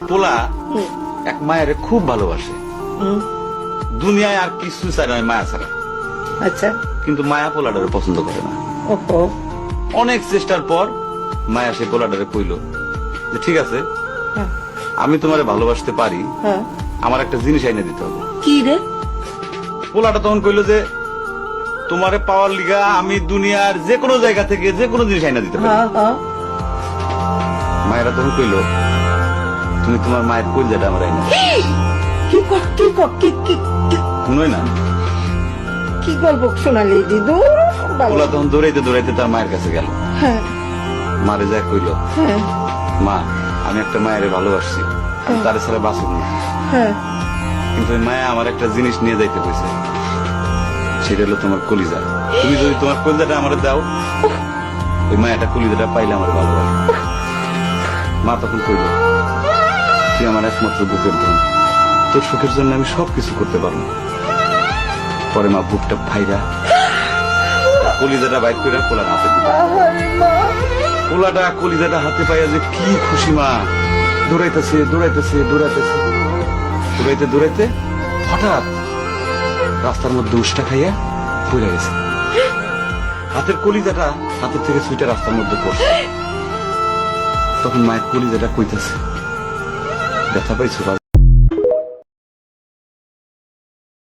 পোলা এক মায়ের খুব ভালোবাসে, দুনিয়ায় আর কিছু চায় না মায়া ছাড়া। আচ্ছা। কিন্তু মায়া পোলাটারে পছন্দ করে না। ওহো। অনেক চেষ্টার পর মায়া সে পোলাটারে কইল যে ঠিক আছে, আমি তোমারে ভালোবাসতে পারি, হ্যাঁ। আমার একটা জিনিস আইনে দিতে হবে। কি রে? পোলাটা তখন কইল যে তোমারে পাওয়ার লিগা আমি দুনিয়ার যে কোনো জায়গা থেকে যে কোনো জিনিস আইনা দিতে পারি। হ্যাঁ হ্যাঁ। মায়েরা তখন কইল তুমি তোমার মায়ের কইলজাটা আমার আইনা দাও। কি শুনোই না, কি গল্প শোনালি দিদু? পোলা তখন দৌড়াইতে দৌড়াইতে তার মায়ের কাছে গেল। হ্যাঁ মারে যা কইল, হ্যাঁ মা আমি একটা মায়ের ভালোবাসছি, আমি তার ছাড়া বাঁচব না, হ্যাঁ। কিন্তু ওই মায়া আমার একটা জিনিস নিয়ে যাইতে কইছে, সেটা হলো তোমার কলিজা। তুমি যদি তোমার কলিজাটা আমার দাও, ওই মায়াটা কলিজাটা পাইলে আমার ভালো লাগে। মা তখন কইল তুই আমার একমাত্র বুকের ধন, তোর সুখের জন্য আমি সবকিছু করতে পারবো। পরে মা বুকটা ফাইরা কলিজাটা বাইর করে পোলার হাতে দিল। পোলাটা কলিজাটা হাতে পাইয়া যে কি খুশি, মা দৌড়াইতেছে দৌড়াইতেছে দৌড়াইতেছে দৌড়াইতে দৌড়াইতে হঠাৎ রাস্তার মধ্যে উষ্টা খাইয়া পড়ে গেছে। হাতের কলিজাটা হাতের থেকে সুইটা রাস্তার মধ্যে পড়ছে। তখন মায়ের কলিজাটা কইতেছে ব্যথা পাইছো?